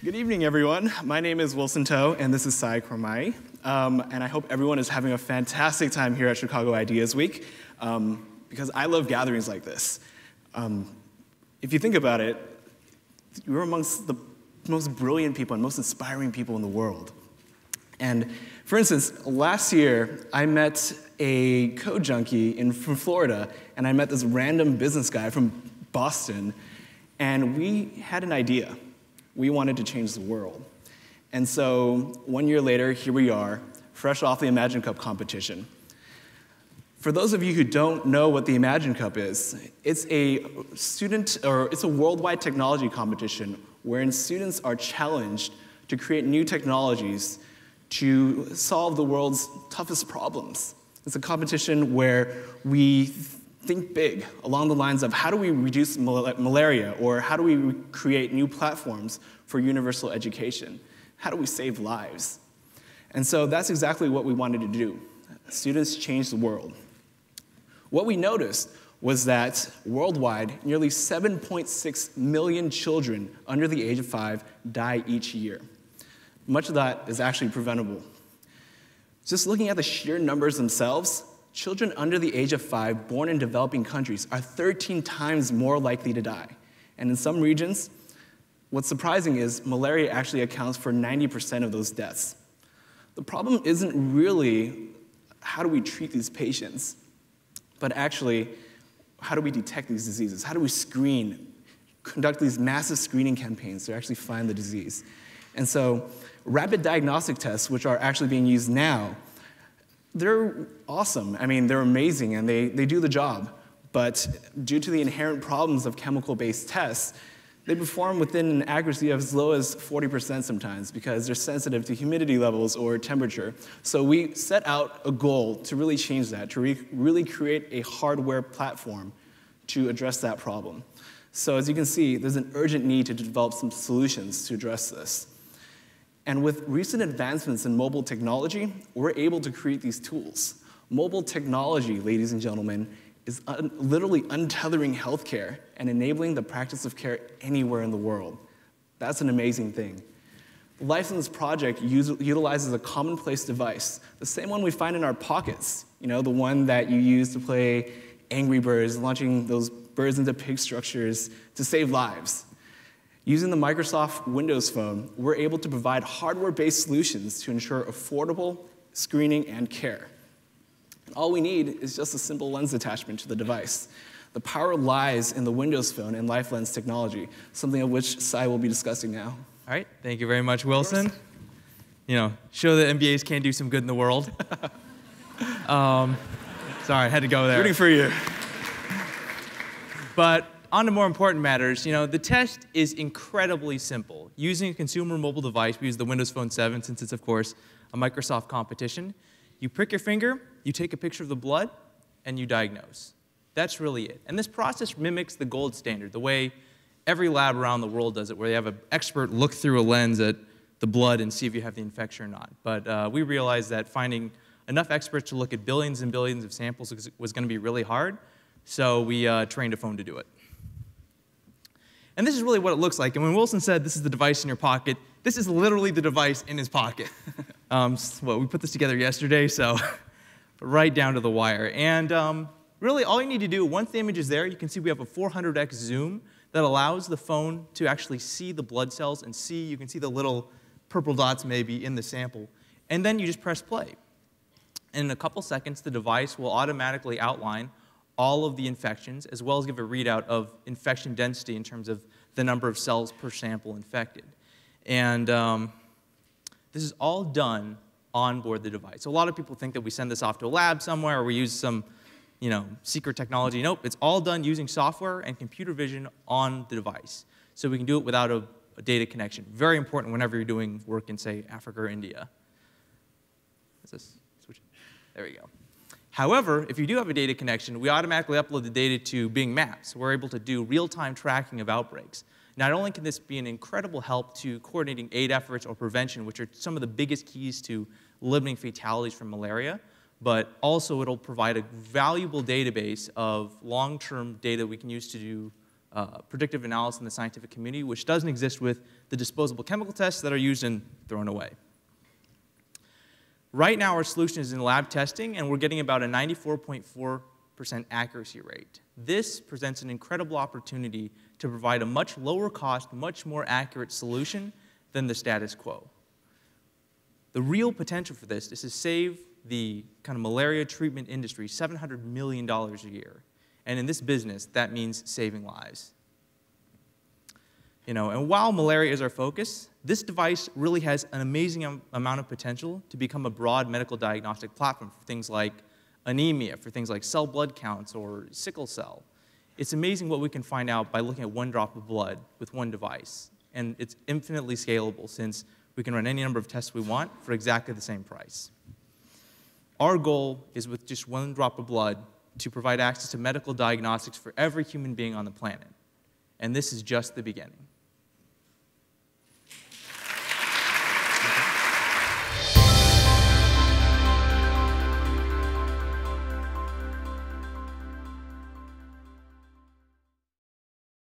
Good evening, everyone. My name is Wilson To, and this is To Cy Khormaee. And I hope everyone is having a fantastic time here at Chicago Ideas Week, because I love gatherings like this. If you think about it, we're amongst the most brilliant people and most inspiring people in the world. And for instance, last year, I met a code junkie from Florida, and I met this random business guy from Boston, and we had an idea. We wanted to change the world. And so 1 year later, here we are, fresh off the Imagine Cup competition. For those of you who don't know what the Imagine Cup is, it's a worldwide technology competition wherein students are challenged to create new technologies to solve the world's toughest problems. It's a competition where we think big along the lines of how do we reduce malaria, or how do we create new platforms for universal education? How do we save lives? And so that's exactly what we wanted to do. Students change the world. What we noticed was that worldwide, nearly 7.6 million children under the age of 5 die each year. Much of that is actually preventable. Just looking at the sheer numbers themselves, children under the age of 5 born in developing countries are 13 times more likely to die. And in some regions, what's surprising is malaria actually accounts for 90% of those deaths. The problem isn't really how do we treat these patients, but actually how do we detect these diseases? How do we conduct these massive screening campaigns to actually find the disease? And so rapid diagnostic tests, which are actually being used now, they're awesome. I mean, they're amazing, and they do the job. But due to the inherent problems of chemical-based tests, they perform within an accuracy of as low as 40% sometimes because they're sensitive to humidity levels or temperature. So we set out a goal to really change that, to really create a hardware platform to address that problem. So as you can see, there's an urgent need to develop some solutions to address this. And with recent advancements in mobile technology, we're able to create these tools. Mobile technology, ladies and gentlemen, is literally untethering healthcare and enabling the practice of care anywhere in the world. That's an amazing thing. The Lifelines Project utilizes a commonplace device, the same one we find in our pockets, the one that you use to play Angry Birds, launching those birds into pig structures to save lives. Using the Microsoft Windows Phone, we're able to provide hardware-based solutions to ensure affordable screening and care. And all we need is just a simple lens attachment to the device. The power lies in the Windows Phone and LifeLens technology, something of which Cy will be discussing now. All right, thank you very much, Wilson. Show that MBAs can do some good in the world. Sorry, I had to go there. Rooting for you. But on to more important matters, the test is incredibly simple. Using a consumer mobile device, we use the Windows Phone 7 since it's, of course, a Microsoft competition. You prick your finger, you take a picture of the blood, and you diagnose. That's really it. And this process mimics the gold standard, the way every lab around the world does it, where they have an expert look through a lens at the blood and see if you have the infection or not. But we realized that finding enough experts to look at billions and billions of samples was going to be really hard, so we trained a phone to do it. And this is really what it looks like. And when Wilson said this is the device in your pocket, this is literally the device in his pocket. We put this together yesterday, so right down to the wire. And really, all you need to do, once the image is there, you can see we have a 400x zoom that allows the phone to actually see the blood cells and you can see the little purple dots maybe in the sample. And then you just press play. And in a couple seconds, the device will automatically outline all of the infections, as well as give a readout of infection density in terms of the number of cells per sample infected. And this is all done on board the device. So a lot of people think that we send this off to a lab somewhere or we use some secret technology. Nope, it's all done using software and computer vision on the device. So we can do it without a data connection. Very important whenever you're doing work in, say, Africa or India. Is this switch? There we go. However, if you do have a data connection, we automatically upload the data to Bing Maps. We're able to do real-time tracking of outbreaks. Not only can this be an incredible help to coordinating aid efforts or prevention, which are some of the biggest keys to limiting fatalities from malaria, but also it'll provide a valuable database of long-term data we can use to do predictive analysis in the scientific community, which doesn't exist with the disposable chemical tests that are used and thrown away. Right now, our solution is in lab testing, and we're getting about a 94.4% accuracy rate. This presents an incredible opportunity to provide a much lower cost, much more accurate solution than the status quo. The real potential for this is to save the kind of malaria treatment industry $700 million a year. And in this business, that means saving lives. And while malaria is our focus, this device really has an amazing amount of potential to become a broad medical diagnostic platform for things like anemia, for things like cell blood counts or sickle cell. It's amazing what we can find out by looking at one drop of blood with one device. And it's infinitely scalable since we can run any number of tests we want for exactly the same price. Our goal is with just one drop of blood to provide access to medical diagnostics for every human being on the planet. And this is just the beginning.